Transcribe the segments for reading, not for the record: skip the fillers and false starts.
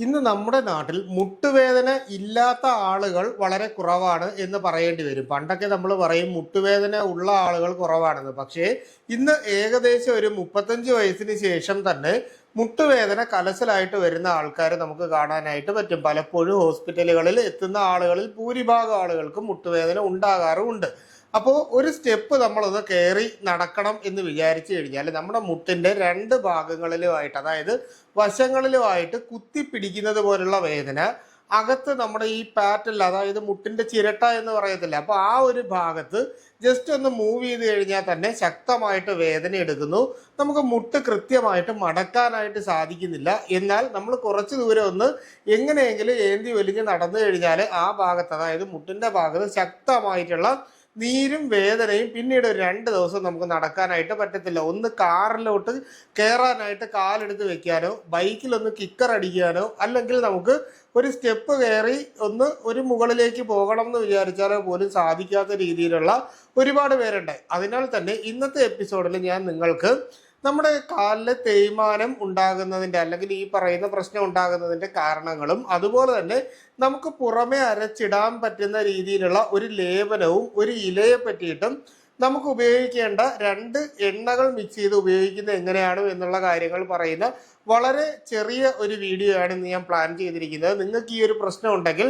ഇന്ന് നമ്മുടെ നാട്ടിൽ മുട്ടുവേദന ഇല്ലാത്ത ആളുകൾ വളരെ കുറവാണ് എന്ന് പറയേണ്ടി വരും. പണ്ടൊക്കെ നമ്മൾ പറയും മുട്ടുവേദന ഉള്ള ആളുകൾ കുറവാണെന്ന്. പക്ഷേ ഇന്ന് ഏകദേശം ഒരു 35 വയസ്സിന് ശേഷം തന്നെ മുട്ടുവേദന കലശലായിട്ട് വരുന്ന ആൾക്കാരെ നമുക്ക് കാണാനായിട്ട് പറ്റും. പലപ്പോഴും ഹോസ്പിറ്റലുകളിൽ എത്തുന്ന ആളുകളിൽ ഭൂരിഭാഗം ആളുകൾക്കും മുട്ടുവേദന ഉണ്ടാകാറുമുണ്ട്. അപ്പോൾ ഒരു സ്റ്റെപ്പ് നമ്മളൊന്ന് കയറി നടക്കണം എന്ന് വിചാരിച്ചു കഴിഞ്ഞാൽ നമ്മുടെ മുട്ടിൻ്റെ രണ്ട് ഭാഗങ്ങളിലുമായിട്ട്, അതായത് വശങ്ങളിലുമായിട്ട് കുത്തി പിടിക്കുന്നത് പോലുള്ള വേദന, അകത്ത് നമ്മുടെ ഈ പാറ്റൽ, അതായത് മുട്ടിൻ്റെ ചിരട്ട എന്ന് പറയത്തില്ല, അപ്പോൾ ആ ഒരു ഭാഗത്ത് ജസ്റ്റ് ഒന്ന് മൂവ് ചെയ്ത് കഴിഞ്ഞാൽ തന്നെ ശക്തമായിട്ട് വേദന എടുക്കുന്നു. നമുക്ക് മുട്ട് കൃത്യമായിട്ട് മടക്കാനായിട്ട് സാധിക്കുന്നില്ല. എന്നാൽ നമ്മൾ കുറച്ച് ദൂരം ഒന്ന് എങ്ങനെയെങ്കിലും ഏന്തി വലിഞ്ഞ് നടന്നു കഴിഞ്ഞാൽ ആ ഭാഗത്ത്, അതായത് മുട്ടിൻ്റെ ഭാഗത്ത് ശക്തമായിട്ടുള്ള നീരും വേദനയും പിന്നീട് ഒരു 2 ദിവസം നമുക്ക് നടക്കാനായിട്ട് പറ്റത്തില്ല. ഒന്ന് കാറിലോട്ട് കയറാനായിട്ട് കാലെടുത്ത് വെക്കാനോ, ബൈക്കിലൊന്ന് കിക്കർ അടിക്കാനോ, അല്ലെങ്കിൽ നമുക്ക് ഒരു സ്റ്റെപ്പ് കയറി ഒരു മുകളിലേക്ക് പോകണം എന്ന് വിചാരിച്ചാലോ പോലും സാധിക്കാത്ത രീതിയിലുള്ള ഒരുപാട് പേരുണ്ട്. അതിനാൽ തന്നെ ഇന്നത്തെ എപ്പിസോഡിൽ ഞാൻ നിങ്ങൾക്ക് നമ്മുടെ കാലിലെ തേയ്മാനം ഉണ്ടാകുന്നതിൻ്റെ, അല്ലെങ്കിൽ ഈ പറയുന്ന പ്രശ്നം ഉണ്ടാകുന്നതിൻ്റെ കാരണങ്ങളും, അതുപോലെ തന്നെ നമുക്ക് പുറമെ അരച്ചിടാൻ പറ്റുന്ന രീതിയിലുള്ള ഒരു ലേപനവും ഒരു ഇലയെ പറ്റിയിട്ടും നമുക്ക് ഉപയോഗിക്കേണ്ട 2 എണ്ണകൾ മിക്സ് ചെയ്ത് ഉപയോഗിക്കുന്നത് എങ്ങനെയാണ് എന്നുള്ള കാര്യങ്ങൾ പറയുന്ന വളരെ ചെറിയ ഒരു വീഡിയോ ആണ് ഇന്ന് ഞാൻ പ്ലാൻ ചെയ്തിരിക്കുന്നത്. നിങ്ങൾക്ക് ഈ ഒരു പ്രശ്നം ഉണ്ടെങ്കിൽ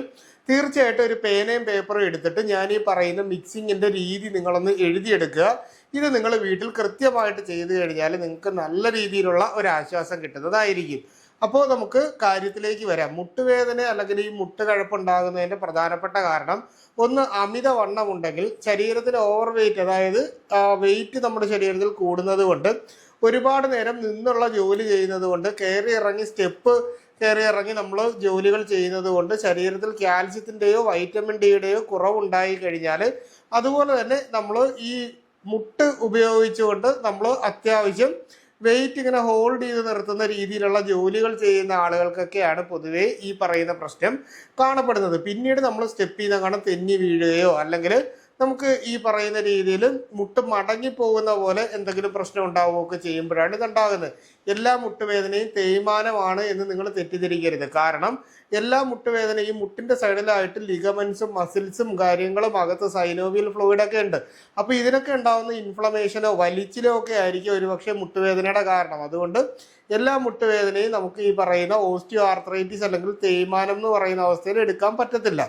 തീർച്ചയായിട്ടും ഒരു പേനയും പേപ്പറും എടുത്തിട്ട് ഞാൻ ഈ പറയുന്ന മിക്സിങ്ങിൻ്റെ രീതി നിങ്ങളൊന്ന് എഴുതിയെടുക്കുക. ഇത് നിങ്ങൾ വീട്ടിൽ കൃത്യമായിട്ട് ചെയ്തു കഴിഞ്ഞാൽ നിങ്ങൾക്ക് നല്ല രീതിയിലുള്ള ഒരു ആശ്വാസം കിട്ടുന്നതായിരിക്കും. അപ്പോൾ നമുക്ക് കാര്യത്തിലേക്ക് വരാം. മുട്ടുവേദന അല്ലെങ്കിൽ ഈ മുട്ടുകഴപ്പുണ്ടാകുന്നതിൻ്റെ പ്രധാനപ്പെട്ട കാരണം ഒന്ന്, അമിതവണ്ണം ഉണ്ടെങ്കിൽ ശരീരത്തിൽ ഓവർ വെയിറ്റ്, അതായത് വെയിറ്റ് നമ്മുടെ ശരീരത്തിൽ കൂടുന്നത് കൊണ്ട്, ഒരുപാട് നേരം നിന്നുള്ള ജോലി ചെയ്യുന്നത് കൊണ്ട്, കയറി ഇറങ്ങി നമ്മൾ ജോലികൾ ചെയ്യുന്നത് കൊണ്ട് ശരീരത്തിൽ കാൽസ്യത്തിൻ്റെയോ വൈറ്റമിൻ ഡിയുടെയോ കുറവുണ്ടായി കഴിഞ്ഞാൽ, അതുപോലെ തന്നെ നമ്മൾ ഈ മുട്ട് ഉപയോഗിച്ചുകൊണ്ട് നമ്മൾ അത്യാവശ്യം വെയിറ്റ് ഇങ്ങനെ ഹോൾഡ് ചെയ്ത് നിർത്തുന്ന രീതിയിലുള്ള ജോലികൾ ചെയ്യുന്ന ആളുകൾക്കൊക്കെയാണ് പൊതുവേ ഈ പറയുന്ന പ്രശ്നം കാണപ്പെടുന്നത്. പിന്നീട് നമ്മൾ സ്റ്റെപ്പ് ചെയ്യുന്ന തെന്നി വീഴുകയോ, അല്ലെങ്കിൽ നമുക്ക് ഈ പറയുന്ന രീതിയിൽ മുട്ട് മടങ്ങിപ്പോകുന്ന പോലെ എന്തെങ്കിലും പ്രശ്നം ഉണ്ടാവുകയൊക്കെ ചെയ്യുമ്പോഴാണ് ഇതുണ്ടാകുന്നത്. എല്ലാ മുട്ടുവേദനയും തേയ്മാനമാണ് എന്ന് നിങ്ങൾ തെറ്റിദ്ധരിക്കരുത്. കാരണം എല്ലാ മുട്ടുവേദനയും മുട്ടിൻ്റെ സൈഡിലായിട്ട് ലിഗമെന്റ്സും മസിൽസും കാര്യങ്ങളും അകത്ത് സൈനോവിയൽ ഫ്ലൂയിഡൊക്കെ ഉണ്ട്. അപ്പോൾ ഇതിനൊക്കെ ഉണ്ടാകുന്ന ഇൻഫ്ലമേഷനോ വലിച്ചിലോ ഒക്കെ ആയിരിക്കും ഒരുപക്ഷെ മുട്ടുവേദനയുടെ കാരണം. അതുകൊണ്ട് എല്ലാ മുട്ടുവേദനയും നമുക്ക് ഈ പറയുന്ന ഓസ്റ്റിയോ ആർത്രൈറ്റിസ് അല്ലെങ്കിൽ തേയ്മാനം എന്ന് പറയുന്ന അവസ്ഥയിൽ എടുക്കാൻ പറ്റത്തില്ല.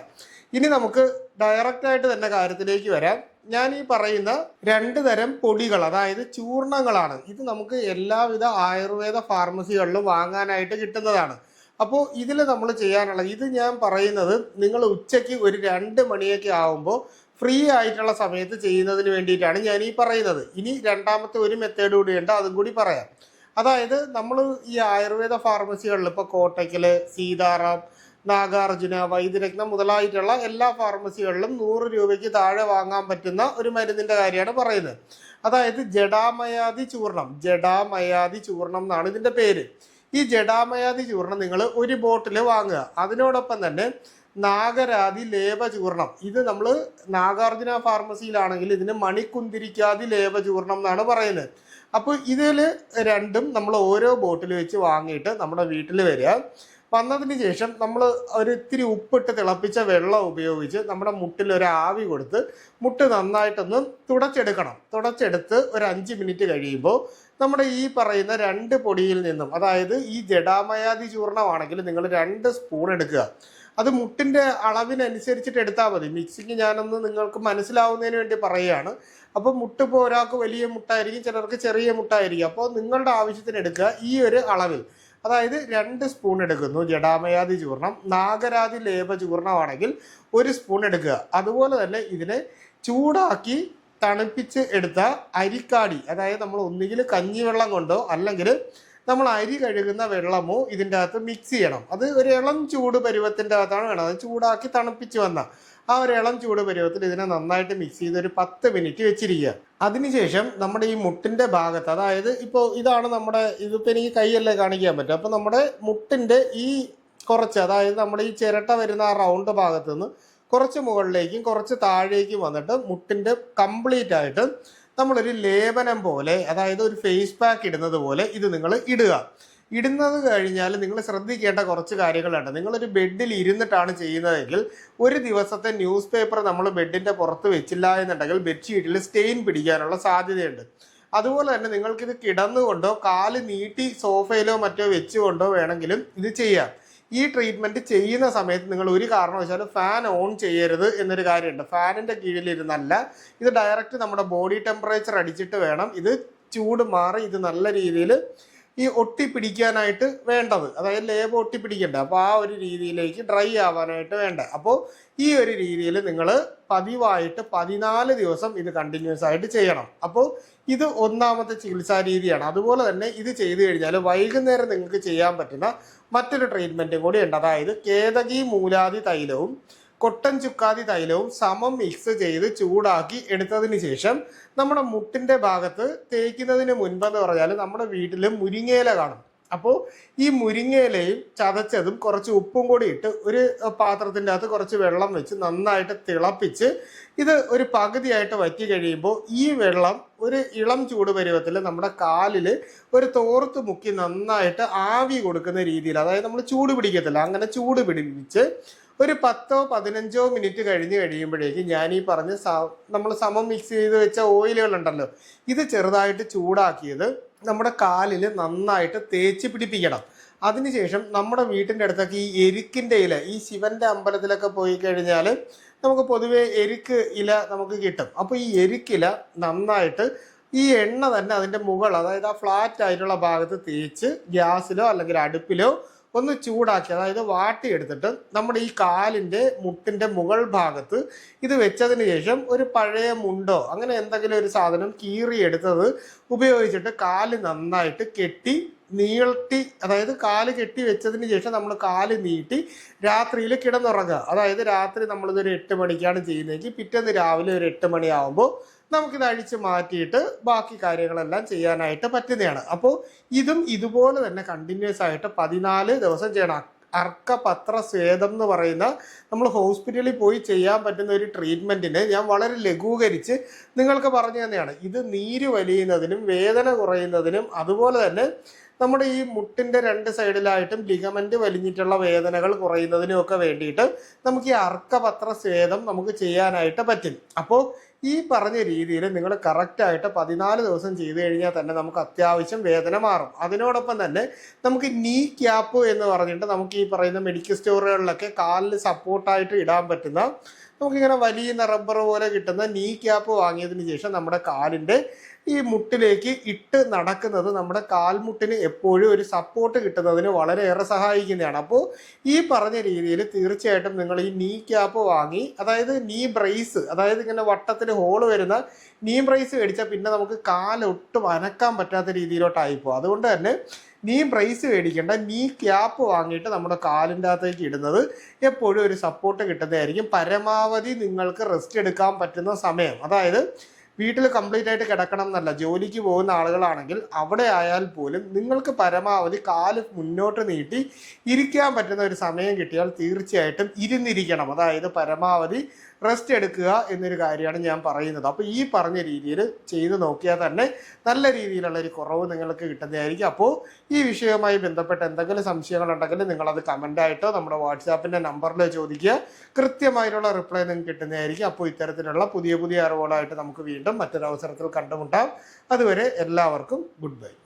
ഇനി നമുക്ക് ഡയറക്റ്റായിട്ട് തന്നെ കാര്യത്തിലേക്ക് വരാം. ഞാൻ ഈ പറയുന്ന 2 തരം പൊടികൾ, അതായത് ചൂർണങ്ങളാണ്. ഇത് നമുക്ക് എല്ലാവിധ ആയുർവേദ ഫാർമസികളിലും വാങ്ങാനായിട്ട് കിട്ടുന്നതാണ്. അപ്പോൾ ഇതിൽ നമ്മൾ ചെയ്യാനുള്ളത്, ഇത് ഞാൻ പറയുന്നത് നിങ്ങൾ ഉച്ചയ്ക്ക് ഒരു 2 മണിയൊക്കെ ആകുമ്പോൾ ഫ്രീ ആയിട്ടുള്ള സമയത്ത് ചെയ്യുന്നതിന് വേണ്ടിയിട്ടാണ് ഞാൻ ഈ പറയുന്നത്. ഇനി രണ്ടാമത്തെ ഒരു മെത്തേഡ് കൂടിയുണ്ട്, അതും കൂടി പറയാം. അതായത് നമ്മൾ ഈ ആയുർവേദ ഫാർമസികളിൽ ഇപ്പോൾ കോട്ടയ്ക്കൽ, സീതാറാം, നാഗാർജുന, വൈദ്യരത്നം മുതലായിട്ടുള്ള എല്ലാ ഫാർമസികളിലും 100 രൂപയ്ക്ക് താഴെ വാങ്ങാൻ പറ്റുന്ന ഒരു മരുന്നിൻ്റെ കാര്യമാണ് പറയുന്നത്. അതായത് ജഡാമയാദി ചൂർണം എന്നാണ് ഇതിൻ്റെ പേര്. ഈ ജഡാമയാദി ചൂർണം നിങ്ങൾ ഒരു ബോട്ടിൽ വാങ്ങുക. അതിനോടൊപ്പം തന്നെ നാഗരാതി ലേപചൂർണം, ഇത് നമ്മൾ നാഗാർജുന ഫാർമസിയിലാണെങ്കിൽ ഇതിന് മണിക്കുന്തിരിക്കാതി ലേപചൂർണം എന്നാണ് പറയുന്നത്. അപ്പോൾ ഇതിൽ രണ്ടും നമ്മൾ ഓരോ ബോട്ടിൽ വെച്ച് വാങ്ങിയിട്ട് നമ്മുടെ വീട്ടിൽ വരിക. വന്നതിന് ശേഷം നമ്മൾ ഇത്തിരി ഉപ്പിട്ട് തിളപ്പിച്ച വെള്ളം ഉപയോഗിച്ച് നമ്മുടെ മുട്ടിൽ ഒരു ആവി കൊടുത്ത് മുട്ട് നന്നായിട്ടൊന്ന് തുടച്ചെടുത്ത് ഒരു 5 മിനിറ്റ് കഴിയുമ്പോൾ നമ്മുടെ ഈ പറയുന്ന 2 പൊടിയിൽ നിന്നും, അതായത് ഈ ജഡാമയാദി ചൂർണമാണെങ്കിൽ നിങ്ങൾ 2 സ്പൂൺ എടുക്കുക. അത് മുട്ടിൻ്റെ അളവിനനുസരിച്ചിട്ട് എടുത്താൽ മതി. മിക്സിങ് ഞാനൊന്ന് നിങ്ങൾക്ക് മനസ്സിലാവുന്നതിന് വേണ്ടി പറയുകയാണ്. അപ്പോൾ മുട്ട് ഇപ്പോൾ ഒരാൾക്ക് വലിയ മുട്ടായിരിക്കും, ചിലർക്ക് ചെറിയ മുട്ടായിരിക്കും. അപ്പോൾ നിങ്ങളുടെ ആവശ്യത്തിന് എടുക്കുക. ഈ ഒരു അളവിൽ, അതായത് 2 സ്പൂൺ എടുക്കുന്നു ജഡാമയാദി ചൂർണം. നാഗരാതി ലേപ ചൂർണമാണെങ്കിൽ 1 സ്പൂൺ എടുക്കുക. അതുപോലെ തന്നെ ഇതിനെ ചൂടാക്കി തണുപ്പിച്ച് എടുത്ത അരിക്കാടി, അതായത് നമ്മൾ ഒന്നുകിൽ കഞ്ഞിവെള്ളം കൊണ്ടോ അല്ലെങ്കിൽ നമ്മൾ അരി കഴുകുന്ന വെള്ളമോ ഇതിൻ്റെ അകത്ത് മിക്സ് ചെയ്യണം. അത് ഒരു ഇളം ചൂട് പരുവത്തിൻ്റെ അകത്താണ് വേണം. അത് ചൂടാക്കി തണുപ്പിച്ച് വന്ന ആ ഒരു ഇളം ചൂട് പരുവത്തിൽ ഇതിനെ നന്നായിട്ട് മിക്സ് ചെയ്ത് ഒരു 10 മിനിറ്റ് വെച്ചിരിക്കുക. അതിനുശേഷം നമ്മുടെ ഈ മുട്ടിൻ്റെ ഭാഗത്ത്, അതായത് ഇപ്പോൾ ഇതാണ് ഇതിപ്പോൾ എനിക്ക് കൈയല്ലേ കാണിക്കാൻ പറ്റും. അപ്പോൾ നമ്മുടെ മുട്ടിൻ്റെ ഈ കുറച്ച്, അതായത് നമ്മുടെ ഈ ചിരട്ട വരുന്ന ആ റൗണ്ട് ഭാഗത്ത് നിന്ന് കുറച്ച് മുകളിലേക്കും കുറച്ച് താഴേക്കും വന്നിട്ട് മുട്ടിൻ്റെ കംപ്ലീറ്റ് ആയിട്ട് നമ്മളൊരു ലേപനം പോലെ, അതായത് ഒരു ഫേസ് പാക്ക് ഇടുന്നത് പോലെ ഇത് നിങ്ങൾ ഇടുക. ഇടുന്നത് കഴിഞ്ഞാൽ നിങ്ങൾ ശ്രദ്ധിക്കേണ്ട കുറച്ച് കാര്യങ്ങളുണ്ട്. നിങ്ങളൊരു ബെഡിൽ ഇരുന്നിട്ടാണ് ചെയ്യുന്നതെങ്കിൽ ഒരു ദിവസത്തെ ന്യൂസ് പേപ്പർ നമ്മൾ ബെഡിൻ്റെ പുറത്ത് വെച്ചില്ല എന്നുണ്ടെങ്കിൽ ബെഡ്ഷീറ്റിൽ സ്റ്റെയിൻ പിടിക്കാനുള്ള സാധ്യതയുണ്ട്. അതുപോലെ തന്നെ നിങ്ങൾക്കിത് കിടന്നുകൊണ്ടോ കാല് നീട്ടി സോഫയിലോ മറ്റോ വെച്ചുകൊണ്ടോ വേണമെങ്കിലും ഇത് ചെയ്യാം. ഈ ട്രീറ്റ്മെൻറ്റ് ചെയ്യുന്ന സമയത്ത് നിങ്ങൾ ഒരു കാരണവശാലും ഫാൻ ഓൺ ചെയ്യരുത് എന്നൊരു കാര്യമുണ്ട്. ഫാനിൻ്റെ കീഴിലിരുന്നല്ല, ഇത് ഡയറക്റ്റ് നമ്മുടെ ബോഡി ടെമ്പറേച്ചർ അടിച്ചിട്ട് വേണം ഇത് ചൂട് മാറി ഇത് നല്ല രീതിയിൽ ഈ ഒട്ടിപ്പിടിക്കാനായിട്ട് വേണ്ടത്, അതായത് ലേബ് ഒട്ടിപ്പിടിക്കേണ്ടത്. അപ്പോൾ ആ ഒരു രീതിയിലേക്ക് ഡ്രൈ ആവാനായിട്ട് വേണ്ട. അപ്പോൾ ഈ ഒരു രീതിയിൽ നിങ്ങൾ പതിവായിട്ട് 14 ദിവസം ഇത് കണ്ടിന്യൂസ് ആയിട്ട് ചെയ്യണം. അപ്പോൾ ഇത് ഒന്നാമത്തെ ചികിത്സാ രീതിയാണ്. അതുപോലെ തന്നെ ഇത് ചെയ്തു കഴിഞ്ഞാൽ വൈകുന്നേരം നിങ്ങൾക്ക് ചെയ്യാൻ പറ്റുന്ന മറ്റൊരു ട്രീറ്റ്മെൻറ്റും കൂടി ഉണ്ട്. അതായത് കേതകി മൂലാദി തൈലവും കൊട്ടൻ ചുക്കാതി തൈലവും സമം മിക്സ് ചെയ്ത് ചൂടാക്കി എടുത്തതിന് ശേഷം നമ്മുടെ മുട്ടിൻ്റെ ഭാഗത്ത് തേക്കുന്നതിന് മുൻപെന്ന് പറഞ്ഞാൽ നമ്മുടെ വീട്ടിൽ മുരിങ്ങയില കാണും. അപ്പോൾ ഈ മുരിങ്ങയിലയും ചതച്ചതും കുറച്ച് ഉപ്പും കൂടി ഇട്ട് ഒരു പാത്രത്തിൻ്റെ അകത്ത് കുറച്ച് വെള്ളം വെച്ച് നന്നായിട്ട് തിളപ്പിച്ച് ഇത് ഒരു പകുതിയായിട്ട് വറ്റി കഴിയുമ്പോൾ ഈ വെള്ളം ഒരു ഇളം ചൂട് പരുവത്തിൽ നമ്മുടെ കാലിൽ ഒരു തോർത്ത് മുക്കി നന്നായിട്ട് ആവി കൊടുക്കുന്ന രീതിയിൽ, അതായത് നമ്മൾ ചൂട് പിടിക്കത്തില്ല, അങ്ങനെ ചൂട് പിടിപ്പിച്ച് ഒരു 10-15 മിനിറ്റ് കഴിഞ്ഞ് കഴിയുമ്പോഴേക്കും ഞാൻ ഈ പറഞ്ഞ നമ്മൾ സമം മിക്സ് ചെയ്ത് വെച്ച ഓയിലുകളുണ്ടല്ലോ, ഇത് ചെറുതായിട്ട് ചൂടാക്കിയത് നമ്മുടെ കാലിൽ നന്നായിട്ട് തേച്ച് പിടിപ്പിക്കണം. അതിനുശേഷം നമ്മുടെ വീട്ടിൻ്റെ അടുത്തൊക്കെ ഈ എരിക്കിൻ്റെ ഇല, ഈ ശിവൻ്റെ അമ്പലത്തിലൊക്കെ പോയി കഴിഞ്ഞാൽ നമുക്ക് പൊതുവേ എരിക്ക് ഇല നമുക്ക് കിട്ടും. അപ്പോൾ ഈ എരിക്കില നന്നായിട്ട് ഈ എണ്ണ തന്നെ അതിൻ്റെ മുകൾ, അതായത് ആ ഫ്ലാറ്റ് ആയിട്ടുള്ള ഭാഗത്ത് തേച്ച് ഗ്യാസിലോ അല്ലെങ്കിൽ അടുപ്പിലോ ഒന്ന് ചൂടാക്കി, അതായത് വാട്ടിയെടുത്തിട്ട് നമ്മുടെ ഈ കാലിൻ്റെ മുട്ടിൻ്റെ മുകൾ ഭാഗത്ത് ഇത് വെച്ചതിന് ശേഷം ഒരു പഴയ മുണ്ടോ അങ്ങനെ എന്തെങ്കിലും ഒരു സാധനം കീറിയെടുത്തത് ഉപയോഗിച്ചിട്ട് കാല് നന്നായിട്ട് കെട്ടി നീട്ടി, അതായത് കാല് കെട്ടി വെച്ചതിന് ശേഷം നമ്മൾ കാല് നീട്ടി രാത്രിയിൽ കിടന്നുറങ്ങുക. അതായത് രാത്രി നമ്മളിതൊരു 8 മണിക്കാണ് ചെയ്യുന്നതെങ്കിൽ പിറ്റേന്ന് രാവിലെ ഒരു 8 മണിയാവുമ്പോൾ നമുക്കിത് അഴിച്ച് മാറ്റിയിട്ട് ബാക്കി കാര്യങ്ങളെല്ലാം ചെയ്യാനായിട്ട് പറ്റുന്നതാണ്. അപ്പോൾ ഇതും ഇതുപോലെ തന്നെ കണ്ടിന്യൂസ് ആയിട്ട് 14 ദിവസം ചെയ്യണം. അർക്കപത്ര സ്വേദം എന്ന് പറയുന്ന നമ്മൾ ഹോസ്പിറ്റലിൽ പോയി ചെയ്യാൻ പറ്റുന്ന ഒരു ട്രീറ്റ്മെൻറ്റിന് ഞാൻ വളരെ ലഘൂകരിച്ച് നിങ്ങൾക്ക് പറഞ്ഞു തന്നെയാണ്. ഇത് നീര് വലിയുന്നതിനും വേദന കുറയുന്നതിനും അതുപോലെ തന്നെ നമ്മുടെ ഈ മുട്ടിൻ്റെ 2 സൈഡിലായിട്ടും ലിഗമെന്റ് വലിഞ്ഞിട്ടുള്ള വേദനകൾ കുറയുന്നതിനും ഒക്കെ വേണ്ടിയിട്ട് നമുക്ക് ഈ അർക്കപത്ര സ്വേദം നമുക്ക് ചെയ്യാനായിട്ട് പറ്റും. അപ്പോൾ ഈ പറഞ്ഞ രീതിയിൽ നിങ്ങൾ കറക്റ്റായിട്ട് 14 ദിവസം ചെയ്തു കഴിഞ്ഞാൽ തന്നെ നമുക്ക് അത്യാവശ്യം വേദന മാറും. അതിനോടൊപ്പം തന്നെ നമുക്ക് നീ ക്യാപ്പ് എന്ന് പറഞ്ഞിട്ട് നമുക്ക് ഈ പറയുന്ന മെഡിക്കൽ സ്റ്റോറുകളിലൊക്കെ കാലിൽ സപ്പോർട്ടായിട്ട് ഇടാൻ പറ്റുന്ന നമുക്കിങ്ങനെ വലിയ റബ്ബർ പോലെ കിട്ടുന്ന നീ ക്യാപ്പ് വാങ്ങിയതിന് ശേഷം നമ്മുടെ കാലിൻ്റെ ഈ മുട്ടിലേക്ക് ഇട്ട് നടക്കുന്നത് നമ്മുടെ കാൽമുട്ടിന് എപ്പോഴും ഒരു സപ്പോർട്ട് കിട്ടുന്നതിന് വളരെയേറെ സഹായിക്കുന്നതാണ്. അപ്പോൾ ഈ പറഞ്ഞ രീതിയിൽ തീർച്ചയായിട്ടും നിങ്ങൾ ഈ നീ ക്യാപ്പ് വാങ്ങി, അതായത് നീ ബ്രേസ്, അതായത് ഇങ്ങനെ വട്ടത്തിന് ഹോള് വരുന്ന നീ ബ്രേസ് മേടിച്ചാൽ പിന്നെ നമുക്ക് കാലൊട്ടും അനക്കാൻ പറ്റാത്ത രീതിയിലോട്ടായിപ്പോൾ. അതുകൊണ്ട് തന്നെ നീ ബ്രേസ് മേടിക്കേണ്ട, നീ ക്യാപ്പ് വാങ്ങിയിട്ട് നമ്മുടെ കാലിൻ്റെ അകത്തേക്ക് ഇടുന്നത് എപ്പോഴും ഒരു സപ്പോർട്ട് കിട്ടുന്നതായിരിക്കും. പരമാവധി നിങ്ങൾക്ക് റെസ്റ്റ് എടുക്കാൻ പറ്റുന്ന സമയം, അതായത് വീട്ടിൽ കംപ്ലീറ്റ് ആയിട്ട് കിടക്കണം എന്നല്ല, ജോലിക്ക് പോകുന്ന ആളുകളാണെങ്കിൽ അവിടെ ആയാൽ പോലും നിങ്ങൾക്ക് പരമാവധി കാല് മുന്നോട്ട് നീട്ടി ഇരിക്കാൻ പറ്റുന്ന ഒരു സമയം കിട്ടിയാൽ തീർച്ചയായിട്ടും ഇരുന്നിരിക്കണം. അതായത് പരമാവധി റെസ്റ്റ് എടുക്കുക എന്നൊരു കാര്യമാണ് ഞാൻ പറയുന്നത്. അപ്പോൾ ഈ പറഞ്ഞ രീതിയിൽ ചെയ്ത് നോക്കിയാൽ തന്നെ നല്ല രീതിയിലുള്ള ഒരു കുറവ് നിങ്ങൾക്ക് കിട്ടുന്നതായിരിക്കും. അപ്പോൾ ഈ വിഷയവുമായി ബന്ധപ്പെട്ട് എന്തെങ്കിലും സംശയങ്ങളുണ്ടെങ്കിൽ നിങ്ങളത് കമൻ്റായിട്ടോ നമ്മുടെ വാട്സാപ്പിൻ്റെ നമ്പറിൽ ചോദിക്കുക. കൃത്യമായിട്ടുള്ള റിപ്ലൈ നിങ്ങൾക്ക് കിട്ടുന്നതായിരിക്കും. അപ്പോൾ ഇത്തരത്തിലുള്ള പുതിയ പുതിയ അറിവുകളായിട്ട് നമുക്ക് വീണ്ടും മറ്റൊരവസരത്തിൽ കണ്ടുമുട്ടാം. അതുവരെ എല്ലാവർക്കും ഗുഡ് ബൈ.